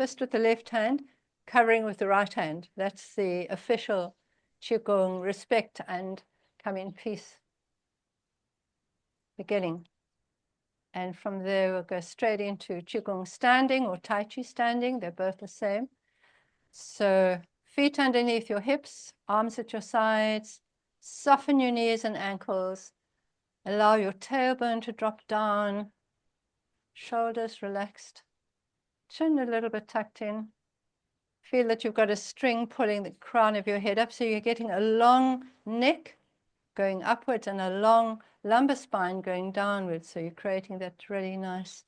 fist with the left hand, covering with the right hand. That's the official Qigong respect and come in peace beginning. And from there, we'll go straight into Qigong standing or Tai Chi standing. They're both the same. So feet underneath your hips, arms at your sides, soften your knees and ankles. Allow your tailbone to drop down, shoulders relaxed, chin a little bit tucked in. Feel that you've got a string pulling the crown of your head up, so you're getting a long neck going upwards and a long lumbar spine going downwards. So you're creating that really nice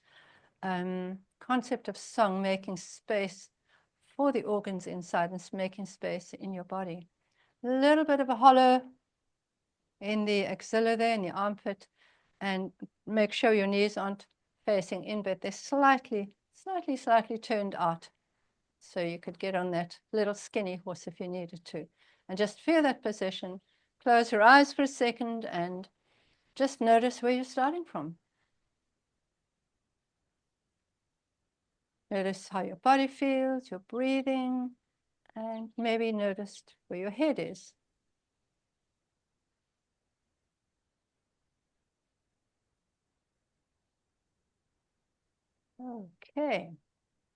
concept of song, making space for the organs inside and making space in your body. A little bit of a hollow in the axilla there, in the armpit, and make sure your knees aren't facing in, but they're slightly turned out. So you could get on that little skinny horse if you needed to. And just feel that position. Close your eyes for a second and just notice where you're starting from. Notice how your body feels, your breathing, and maybe notice where your head is. Okay,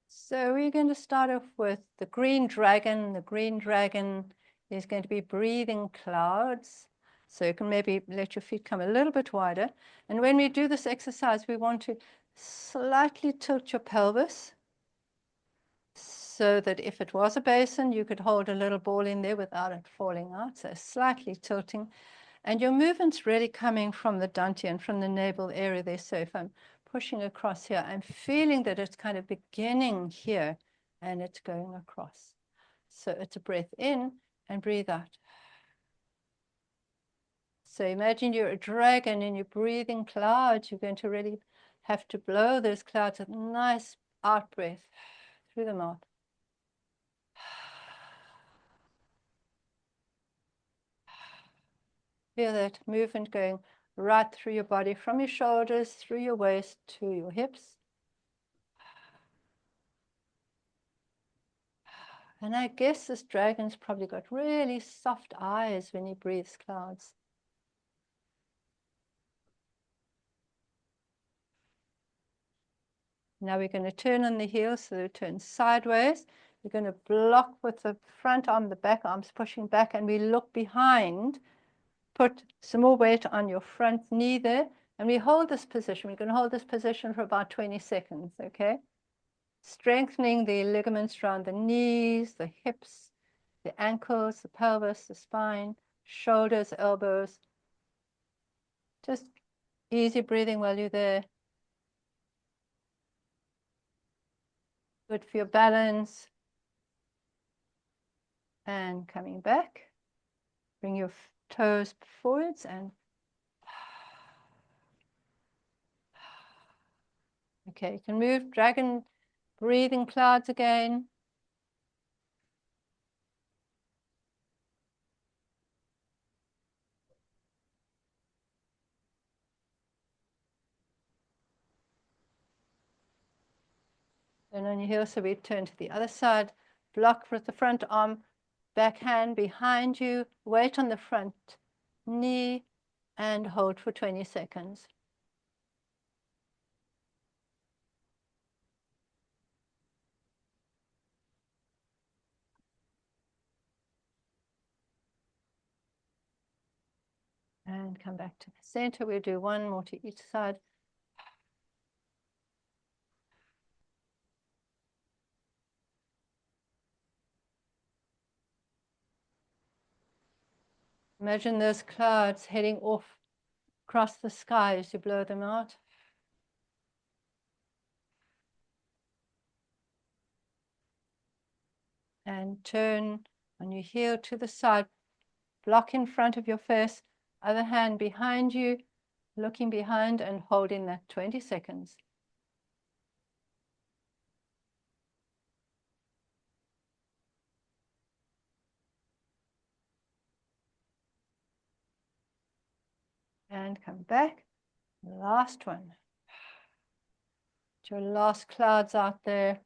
so we're going to start off with the green dragon. The green dragon is going to be breathing clouds. So you can maybe let your feet come a little bit wider. And when we do this exercise, we want to slightly tilt your pelvis so that if it was a basin, you could hold a little ball in there without it falling out. So slightly tilting. And your movement's really coming from the dantian, from the navel area there. So if I'm pushing across here, I'm feeling that it's kind of beginning here and it's going across. So it's a breath in and breathe out. So imagine you're a dragon and you're breathing clouds. You're going to really have to blow those clouds with a nice out breath through the mouth. Feel that movement going right through your body, from your shoulders, through your waist to your hips. And I guess this dragon's probably got really soft eyes when he breathes clouds. Now we're going to turn on the heels, so we turn sideways. We're going to block with the front arm, the back arm's pushing back, and we look behind. Put some more weight on your front knee there, and we hold this position. We're going to hold this position for about 20 seconds, okay? Strengthening the ligaments around the knees, the hips, the ankles, the pelvis, the spine, shoulders, elbows. Just easy breathing while you're there. Good for your balance. And coming back. Bring your toes forwards and okay, you can move dragon breathing clouds again. And on your heel, so we turn to the other side. Block with the front arm, back hand behind you. Weight on the front knee and hold for 20 seconds. And come back to the center. We'll do one more to each side. Imagine those clouds heading off across the sky as you blow them out. And turn on your heel to the side. Block in front of your face. Other hand behind you, looking behind and holding that 20 seconds. And come back. Last one. Your last clouds out there.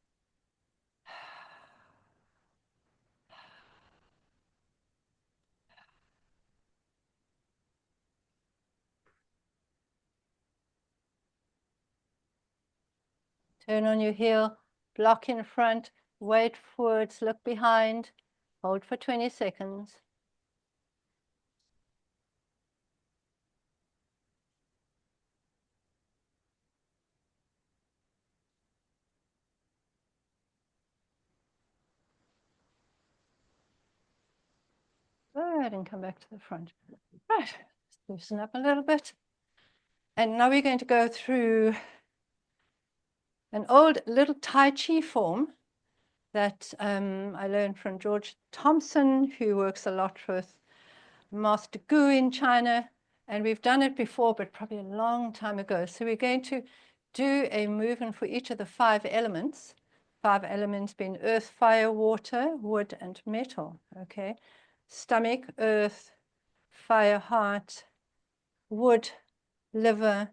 Turn on your heel, block in front, weight forwards, look behind, hold for 20 seconds. Good, and come back to the front. Right, loosen up a little bit. And now we're going to go through an old little Tai Chi form that I learned from George Thompson, who works a lot with Master Gu in China. And we've done it before, but probably a long time ago. So we're going to do a movement for each of the 5 elements. 5 elements being earth, fire, water, wood, and metal. Okay. Stomach, earth, fire, heart, wood, liver,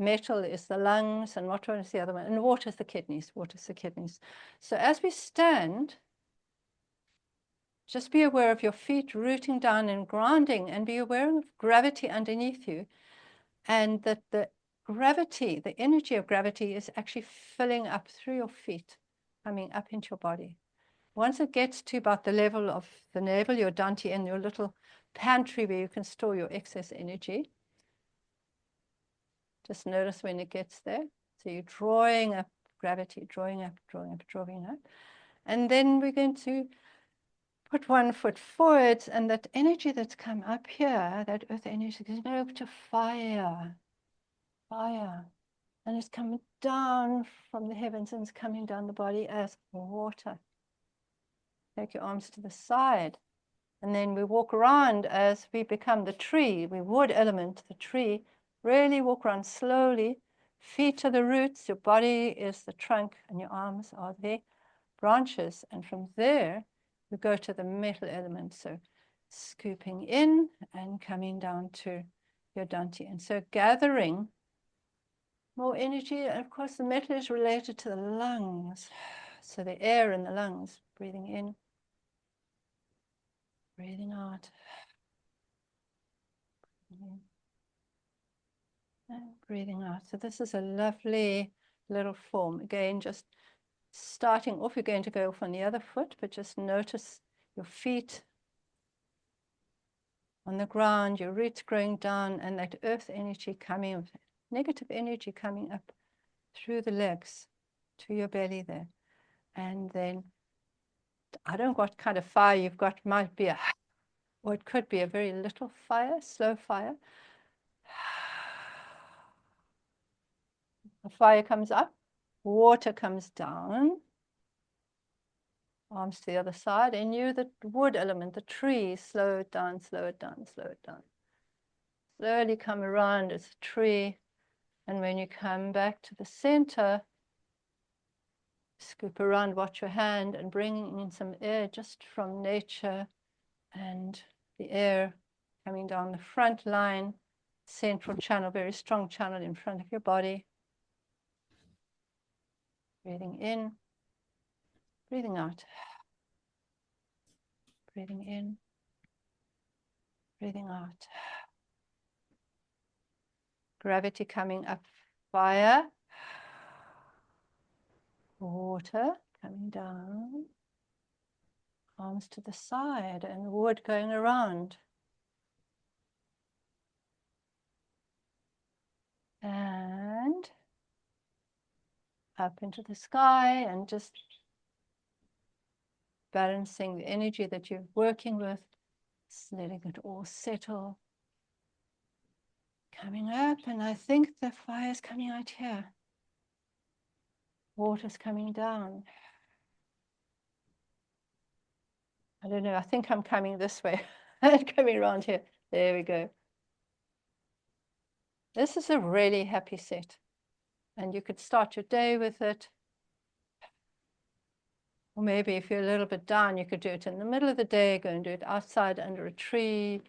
metal is the lungs, and what one is the other one? And water is the kidneys. Water is the kidneys. So as we stand, just be aware of your feet rooting down and grounding, and be aware of gravity underneath you, and that the gravity, the energy of gravity is actually filling up through your feet, coming up into your body. Once it gets to about the level of the navel, your danti, and your little pantry where you can store your excess energy, just notice when it gets there. So you're drawing up gravity, drawing up, drawing up, drawing up. And then we're going to put one foot forward, and that energy that's come up here, that earth energy, is going to fire, fire. And it's coming down from the heavens, and it's coming down the body as water. Take your arms to the side. And then we walk around as we become the tree, we wood element, the tree. Really walk around slowly. Feet are the roots, your body is the trunk, and your arms are the branches. And from there, we go to the metal element. So scooping in and coming down to your danti. And so gathering more energy. And of course, the metal is related to the lungs. So the air in the lungs, breathing in, breathing out. And breathing out. So this is a lovely little form. Again, just starting off, you're going to go off on the other foot, but just notice your feet on the ground, your roots growing down, and that earth energy coming, negative energy coming up through the legs to your belly there. And then, I don't know what kind of fire you've got, might be or it could be a very little fire, slow fire. The fire comes up, water comes down, arms to the other side, and you, the wood element, the tree, slow it down, slow it down, slow it down. Slowly come around as a tree, and when you come back to the center, scoop around, watch your hand, and bringing in some air just from nature, and the air coming down the front line, central channel, very strong channel in front of your body. Breathing in, breathing out. Breathing in, breathing out. Gravity coming up, fire. Water coming down. Arms to the side, and wood going around. And up into the sky, and just balancing the energy that you're working with, just letting it all settle. Coming up, and I think the fire's coming out here. Water's coming down. I don't know, I think I'm coming this way. Coming around here. There we go. This is a really happy set. And you could start your day with it. Or maybe if you're a little bit down, you could do it in the middle of the day, go and do it outside under a tree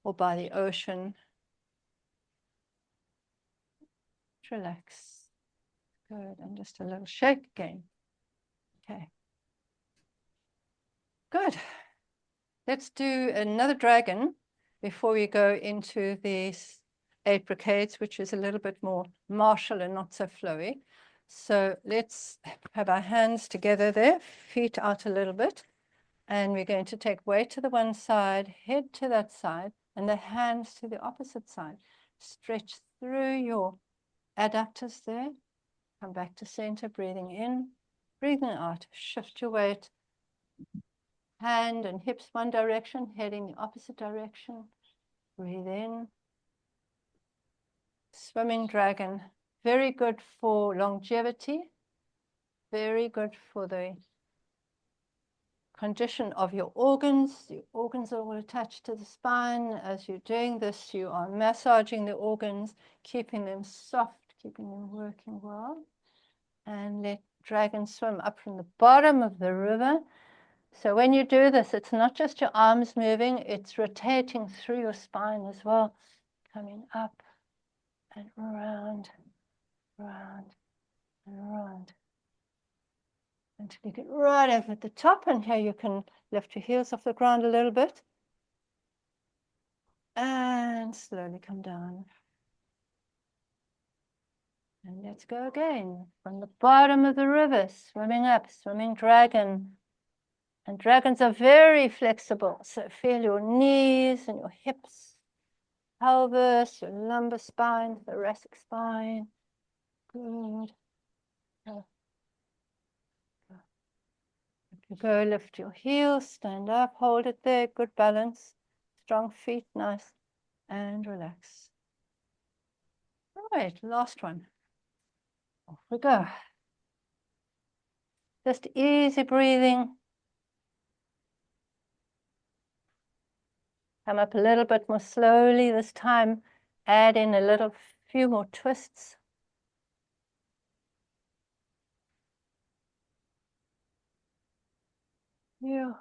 or by the ocean. Relax. Good. And just a little shake again. Okay. Good. Let's do another dragon before we go into these Eight Brocades, which is a little bit more martial and not so flowy. So let's have our hands together there, feet out a little bit. And we're going to take weight to the one side, head to that side, and the hands to the opposite side. Stretch through your adductors there. Come back to center, breathing in, breathing out. Shift your weight. Hand and hips one direction, heading the opposite direction. Breathe in. Swimming dragon. Very good for longevity. Very good for the condition of your organs. The organs are all attached to the spine. As you're doing this, you are massaging the organs, keeping them soft, keeping them working well. And let dragon swim up from the bottom of the river. So when you do this, it's not just your arms moving, it's rotating through your spine as well. Coming up and around, round, and round. Until you get right up at the top, and here you can lift your heels off the ground a little bit. And slowly come down. And let's go again. From the bottom of the river, swimming up, swimming dragon. And dragons are very flexible. So feel your knees and your hips, pelvis, your lumbar spine, thoracic spine. Good. If you go, lift your heels, stand up, hold it there, good balance. Strong feet, nice, and relax. All right, last one. Off we go. Just easy breathing. Come up a little bit more slowly this time. Add in a few more twists. Yeah.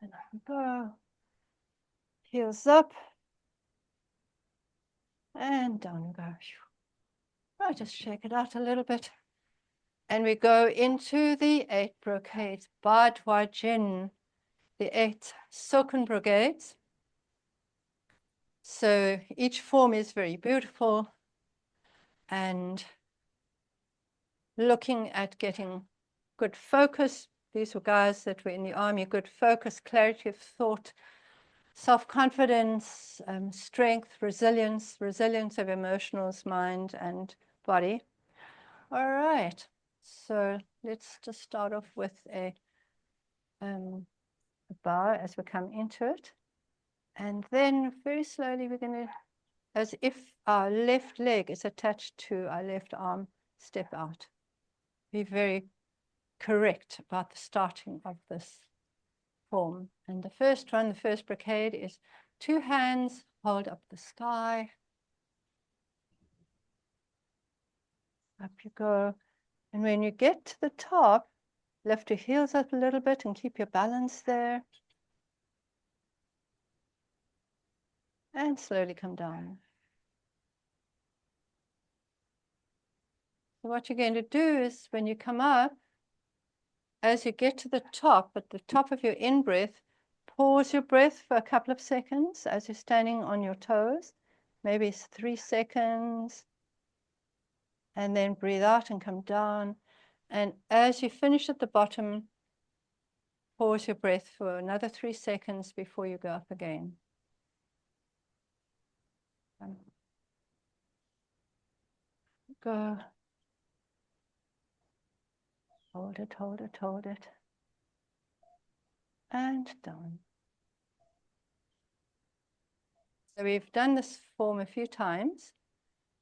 And up we go. Heels up. And down we go. Right, just shake it out a little bit. And we go into the 8 brocades, Badwa Jin, the 8 silken brocades. So each form is very beautiful, and looking at getting good focus. These were guys that were in the army, good focus, clarity of thought, self-confidence, strength, resilience of emotions, mind and body. All right, so let's just start off with a bow as we come into it. And then very slowly we're going to, as if our left leg is attached to our left arm, step out. Be very correct about the starting of this form. And the first one, the first brocade, is 2 hands, hold up the sky. Up you go. And when you get to the top, lift your heels up a little bit and keep your balance there. And slowly come down. So what you're going to do is when you come up, as you get to the top, at the top of your in-breath, pause your breath for a couple of seconds as you're standing on your toes, maybe 3 seconds, and then breathe out and come down. And as you finish at the bottom, pause your breath for another 3 seconds before you go up again. Go. Hold it, hold it, hold it. And down. So we've done this form a few times.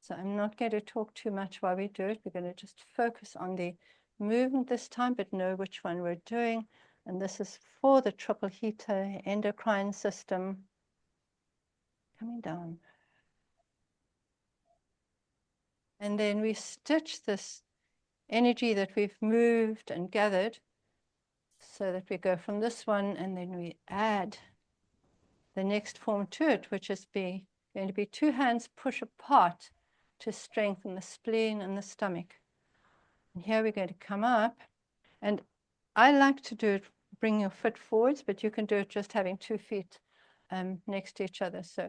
So I'm not going to talk too much while we do it. We're going to just focus on the movement this time, but know which one we're doing. And this is for the triple heater endocrine system. Coming down. And then we stitch this energy that we've moved and gathered so that we go from this one and then we add the next form to it, which is going to be 2 hands push apart to strengthen the spleen and the stomach. And here we're going to come up, and I like to do it, bring your foot forwards, but you can do it just having 2 feet next to each other. So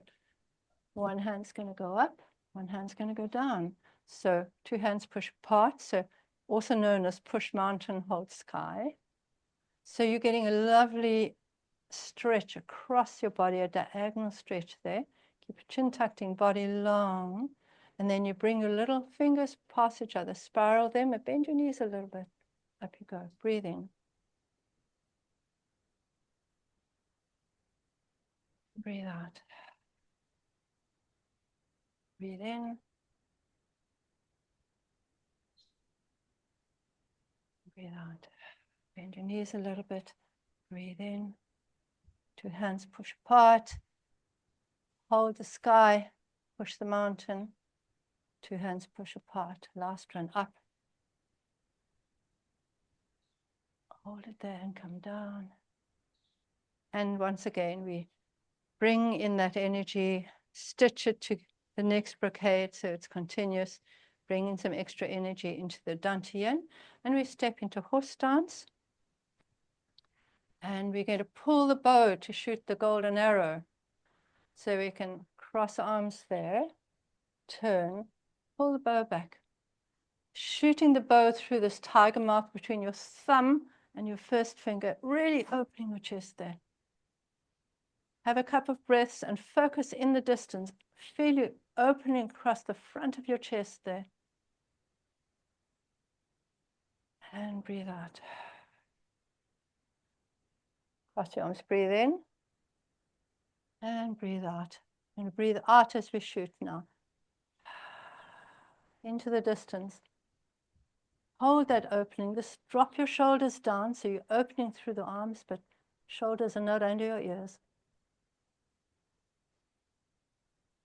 One hand's going to go up, one hand's going to go down. So 2 hands push apart, so also known as push mountain, hold sky. So you're getting a lovely stretch across your body, a diagonal stretch there. Keep your chin tucked in, body long. And then you bring your little fingers past each other, spiral them, and bend your knees a little bit. Up you go, breathing. Breathe out. Breathe in. Breathe out. Bend your knees a little bit. Breathe in. 2 hands push apart. Hold the sky. Push the mountain. 2 hands push apart. Last one up. Hold it there and come down. And once again, we bring in that energy, stitch it to the next brocade so it's continuous. Bring in some extra energy into the dantian. And we step into horse stance. And we're going to pull the bow to shoot the golden arrow. So we can cross arms there, turn, pull the bow back. Shooting the bow through this tiger mark between your thumb and your first finger, really opening your chest there. Have a couple of breaths and focus in the distance. Feel you opening across the front of your chest there. And breathe out. Cross your arms, breathe in. And breathe out. And breathe out as we shoot now. Into the distance. Hold that opening. Just drop your shoulders down so you're opening through the arms, but shoulders are not under your ears.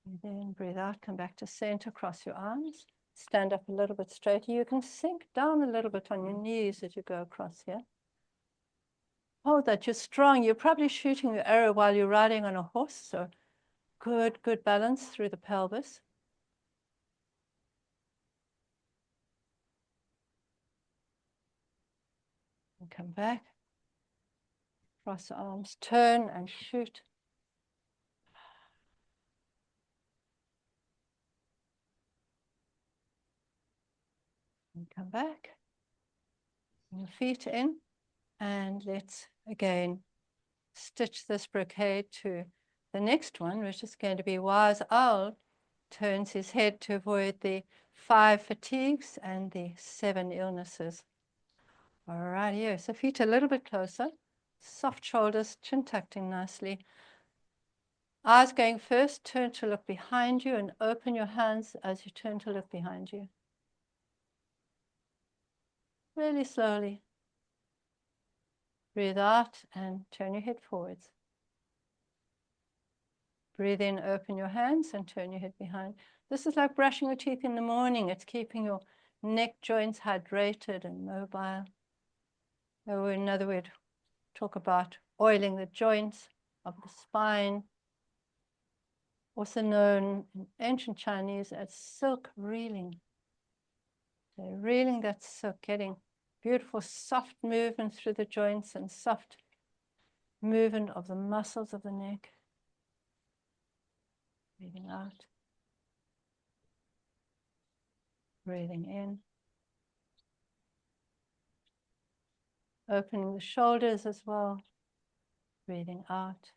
Breathe in, breathe out, come back to center, cross your arms. Stand up a little bit straighter. You can sink down a little bit on your knees as you go across here. Hold that, you're strong. You're probably shooting your arrow while you're riding on a horse, so good balance through the pelvis. And come back. Cross the arms, turn and shoot. And come back. Bring your feet in. And let's again stitch this brocade to the next one, which is going to be Wise Owl turns his head to avoid the 5 fatigues and the 7 illnesses. All right, here, so feet a little bit closer, soft shoulders, chin tucked in nicely. Eyes going first, turn to look behind you and open your hands as you turn to look behind you. Really slowly. Breathe out and turn your head forwards. Breathe in, open your hands and turn your head behind. This is like brushing your teeth in the morning. It's keeping your neck joints hydrated and mobile. Or in other words, talk about oiling the joints of the spine, also known in ancient Chinese as silk reeling. So reeling that silk, getting beautiful soft movement through the joints and soft movement of the muscles of the neck. Breathing out. Breathing in. Opening the shoulders as well. Breathing out.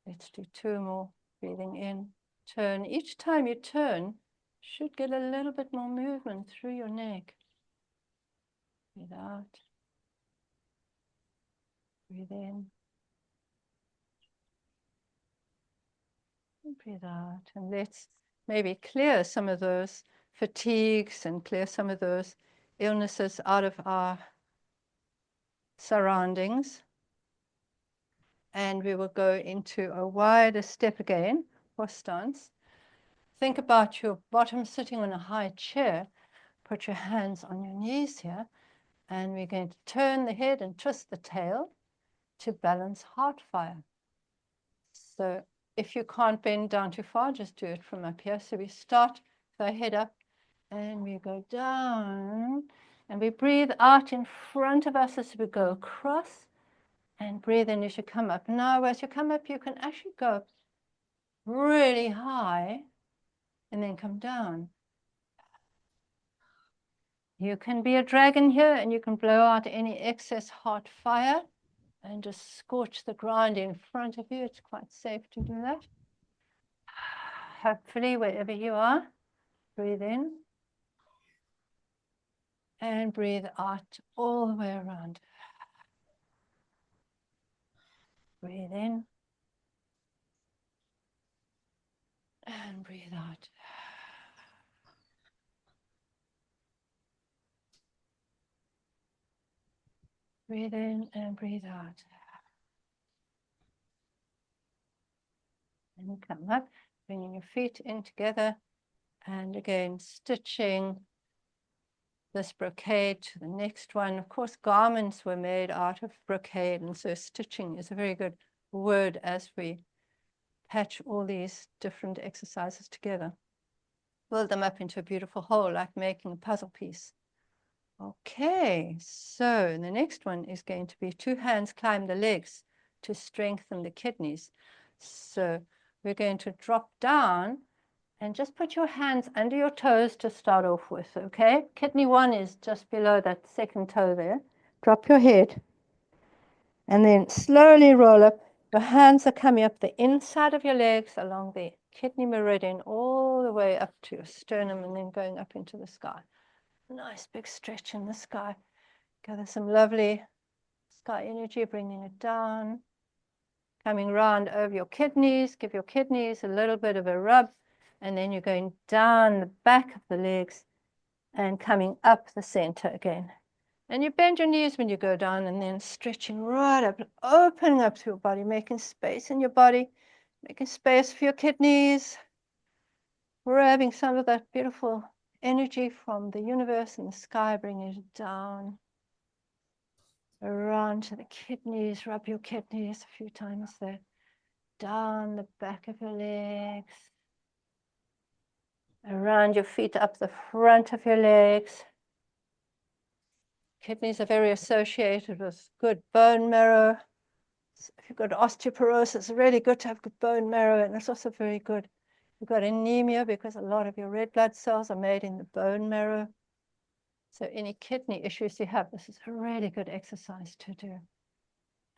Let's do 2 more. Breathing in. Turn. Each time you turn, should get a little bit more movement through your neck. Breathe out. Breathe in. And breathe out. And let's maybe clear some of those fatigues and clear some of those illnesses out of our surroundings. And we will go into a wider step again, horse stance. Think about your bottom sitting on a high chair. Put your hands on your knees here. And we're going to turn the head and twist the tail to balance heart fire. So if you can't bend down too far, just do it from up here. So we start with our head up and we go down and we breathe out in front of us as we go across and breathe in as you come up. Now, as you come up, you can actually go really high and then come down. You can be a dragon here and you can blow out any excess hot fire and just scorch the ground in front of you. It's quite safe to do that. Hopefully, wherever you are, breathe in and breathe out all the way around. Breathe in and breathe out. Breathe in and breathe out. And come up, bringing your feet in together. And again, stitching this brocade to the next one. Of course, garments were made out of brocade, and so stitching is a very good word as we patch all these different exercises together. Build them up into a beautiful whole, like making a puzzle piece. Okay, so the next one is going to be 2 hands climb the legs to strengthen the kidneys. So we're going to drop down and just put your hands under your toes to start off with, okay? Kidney 1 is just below that second toe there. Drop your head and then slowly roll up. Your hands are coming up the inside of your legs along the kidney meridian all the way up to your sternum and then going up into the sky. Nice big stretch in the sky. Gather some lovely sky energy, bringing it down. Coming round over your kidneys. Give your kidneys a little bit of a rub. And then you're going down the back of the legs and coming up the center again. And you bend your knees when you go down and then stretching right up, opening up to your body, making space in your body, making space for your kidneys, grabbing some of that beautiful energy from the universe and the sky, bringing it down around to the kidneys. Rub your kidneys a few times there. Down the back of your legs. Around your feet, up the front of your legs. Kidneys are very associated with good bone marrow. If you've got osteoporosis, it's really good to have good bone marrow, and it's also very good. You've got anemia because a lot of your red blood cells are made in the bone marrow. So any kidney issues you have, this is a really good exercise to do.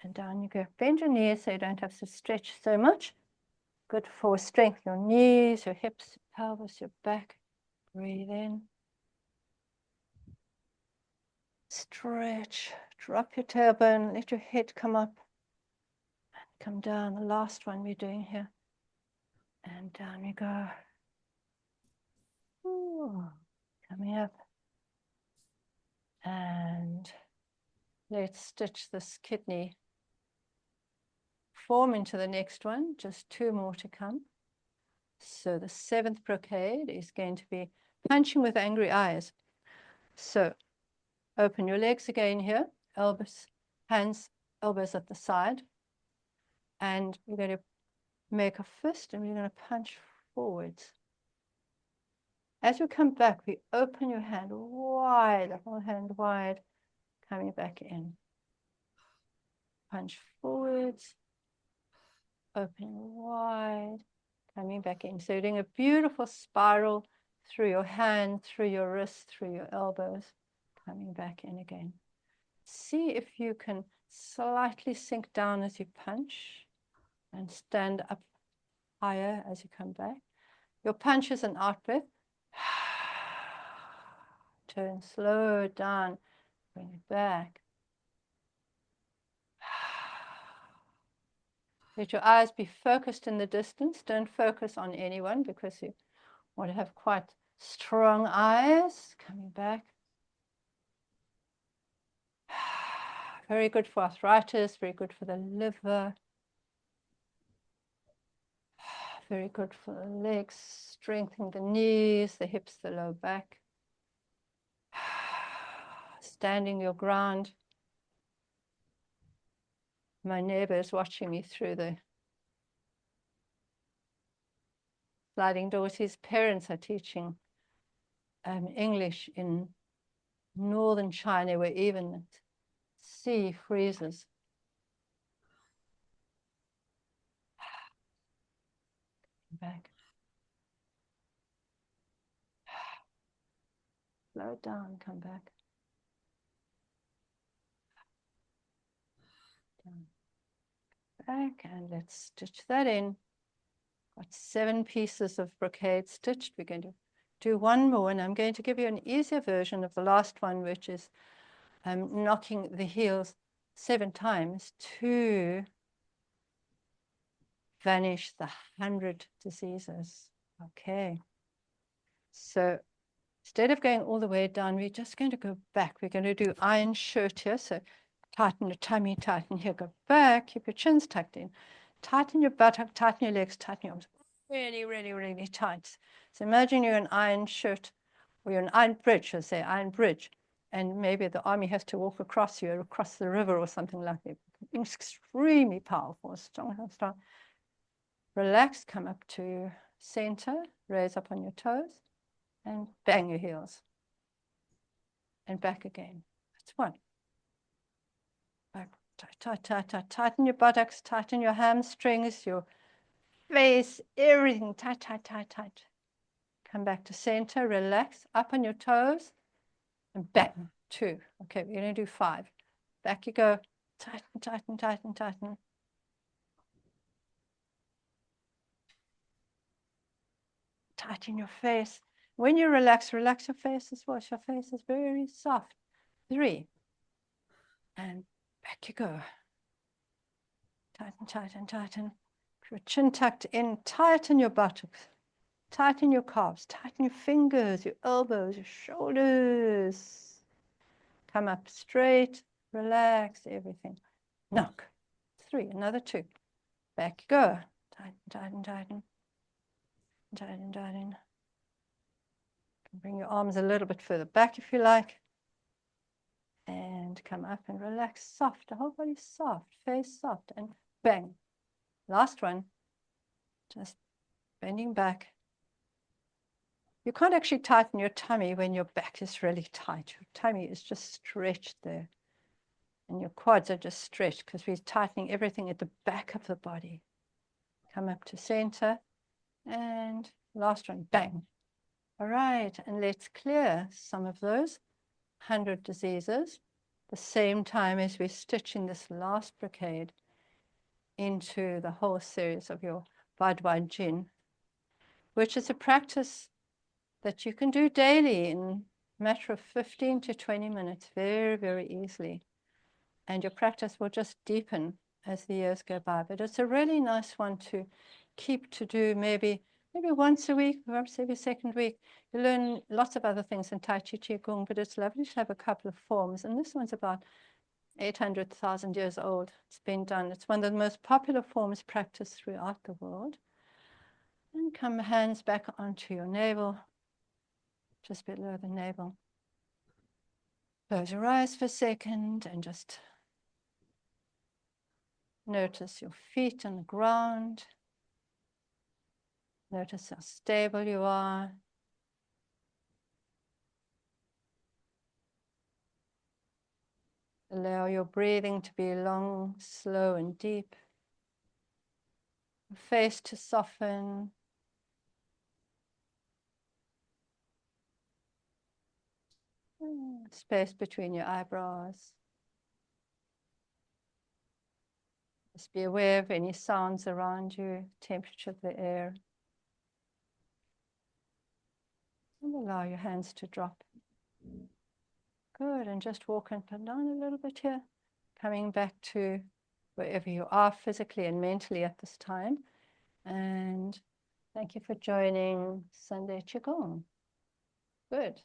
And down you go. Bend your knees so you don't have to stretch so much. Good for strength, your knees, your hips, your pelvis, your back. Breathe in. Stretch. Drop your tailbone. Let your head come up. And come down. The last one we're doing here. And down we go. Ooh. Coming up. And let's stitch this kidney form into the next one. Just 2 more to come. So the 7th brocade is going to be punching with angry eyes. So open your legs again here, elbows, hands, elbows at the side. And we're going to make a fist and we're going to punch forwards. As you come back, we open your hand wide, the whole hand wide, coming back in. Punch forwards, opening wide, coming back in. So you're doing a beautiful spiral through your hand, through your wrists, through your elbows, coming back in again. See if you can slightly sink down as you punch and stand up higher as you come back. Your punch is an out breath. Turn slow down, bring it back. Let your eyes be focused in the distance. Don't focus on anyone because you want to have quite strong eyes. Coming back. Very good for arthritis, very good for the liver. Very good for the legs, strengthening the knees, the hips, the low back. Standing your ground. My neighbor is watching me through the sliding doors. His parents are teaching English in northern China, where even the sea freezes. Back. Slow it down, come back. Down. Back, and let's stitch that in. Got 7 pieces of brocade stitched. We're going to do one more, and I'm going to give you an easier version of the last one, which is knocking the heels 7 times to vanish the 100 diseases. Okay. So instead of going all the way down, we're just going to go back. We're going to do iron shirt here. So tighten your tummy, tighten here, go back, keep your chins tucked in. Tighten your buttock, tighten your legs, tighten your arms. Really, really, really tight. So imagine you're an iron shirt, or you're an iron bridge, say iron bridge, and maybe the army has to walk across you, or across the river or something like that. Extremely powerful, strong, strong. Relax, come up to center, raise up on your toes, and bang your heels. And back again. That's one. Back, tight, tight, tight, tight. Tighten your buttocks, tighten your hamstrings, your face, everything tight, tight, tight, tight. Come back to center, relax, up on your toes, and bang, 2. Okay, we're going to do 5. Back you go, tighten, tighten, tighten, tighten. Tighten your face. When you relax, relax your face as well. Your face is very soft. 3. And back you go. Tighten, tighten, tighten. Your chin tucked in, tighten your buttocks. Tighten your calves, tighten your fingers, your elbows, your shoulders. Come up straight, relax, everything. Knock. 3, another 2. Back you go. Tighten, tighten, tighten. Tighten, tighten. Bring your arms a little bit further back if you like. And come up and relax, soft. The whole body soft, face soft, and bang. Last one. Just bending back. You can't actually tighten your tummy when your back is really tight. Your tummy is just stretched there. And your quads are just stretched because we're tightening everything at the back of the body. Come up to center. And last one, bang. All right, and let's clear some of those 100 diseases the same time as we're stitching this last brocade into the whole series of your Badwa Jin, which is a practice that you can do daily in a matter of 15 to 20 minutes, very, very easily. And your practice will just deepen as the years go by. But it's a really nice one to keep to do maybe once a week, perhaps every second week. You learn lots of other things in Tai Chi Qigong, but it's lovely to have a couple of forms. And this one's about 800,000 years old. It's been done. It's one of the most popular forms practiced throughout the world. And come hands back onto your navel, just below the navel. Close your eyes for a second and just notice your feet on the ground. Notice how stable you are. Allow your breathing to be long, slow, and deep. Your face to soften. Space between your eyebrows. Just be aware of any sounds around you, temperature of the air. And allow your hands to drop. Good, and just walk up and down a little bit here. Coming back to wherever you are physically and mentally at this time. And thank you for joining Sunday Qigong. Good.